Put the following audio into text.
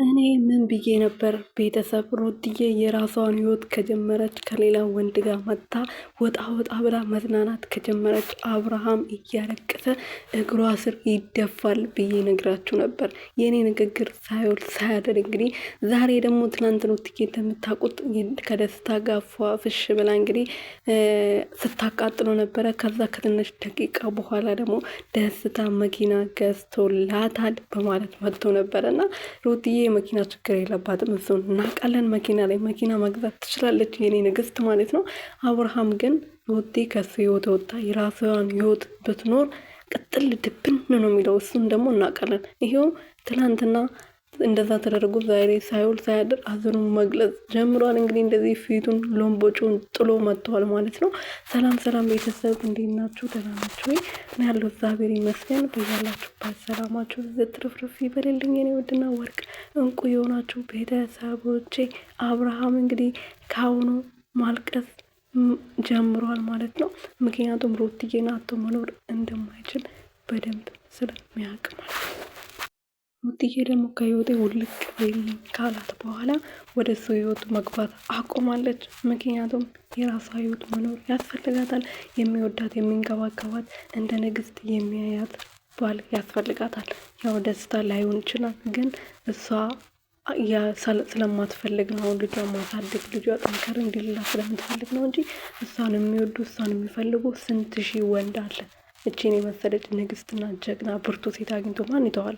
እኔ ምን ብዬ ነበር? ቤተሰብ ሩትዬ የራሷን ህይወት ከጀመረች ከሌላ ወንድ ጋር መታ ወጣ ብላ መዝናናት ከጀመረች አብርሃም እያለቀሰ እግሯ ስር ይደፋል ብዬ ነግራችሁ ነበር። የኔ ንግግር ሳይውል ሳያደር እንግዲህ ዛሬ ደግሞ ትናንት ሩትዬ እንደምታውቁት ከደስታ ጋፏ ፍሽ ብላ እንግዲህ ስታቃጥለው ነበረ። ከዛ ከትንሽ ደቂቃ በኋላ ደግሞ ደስታ መኪና ገዝቶላታል በማለት መጥቶ ነበረ እና ሩትዬ የመኪና ችግር የለባትም። እሱን እናውቃለን። መኪና ላይ መኪና መግዛት ትችላለች የኔ ንግስት ማለት ነው። አብርሃም ግን ሩቴ ከሱ ህይወት ወጣ የራሷን ህይወት ብትኖር ቅጥል ድብን ነው የሚለው። እሱን ደግሞ እናውቃለን። ይሄው ትላንትና እንደዛ ተደርጎ ዛሬ ሳይውል ሳያድር ሀዘኑን መግለጽ ጀምሯል። እንግዲህ እንደዚህ ፊቱን ሎምቦጩን ጥሎ መጥተዋል ማለት ነው። ሰላም ቤተሰብ እንዴት ናችሁ? ደህና ናችሁ ወይ? እኔ ያለው እግዚአብሔር ይመስገን። በያላችሁበት ሰላማችሁ ዝትርፍርፍ ይበልልኝ። የኔ ውድና ወርቅ እንቁ የሆናችሁ ቤተሰቦቼ አብርሃም እንግዲህ ከአሁኑ ማልቀስ ጀምሯል ማለት ነው። ምክንያቱም ሩትዬን አጥቶ መኖር እንደማይችል በደንብ ስለሚያውቅ ማለት ነው። ሩትዬ ደግሞ ከህይወቴ ውልቅ በይልኝ ካላት በኋላ ወደ እሱ ህይወት መግባት አቆማለች። ምክንያቱም የራሷ ህይወት መኖር ያስፈልጋታል። የሚወዳት የሚንከባከባት እንደ ንግስት የሚያያት ባል ያስፈልጋታል። ያው ደስታ ላይሆን ይችላል፣ ግን እሷ ስለማትፈልግ ነው ልጇ ማሳደግ ልጇ ጠንከር እንዲልላ ስለምትፈልግ ነው እንጂ እሷን የሚወዱ እሷን የሚፈልጉ ስንት ሺህ ወንድ አለ። እቺን የመሰለች ንግስትና ጀግና ብርቱ ሴት አግኝቶ ማን ይተዋል?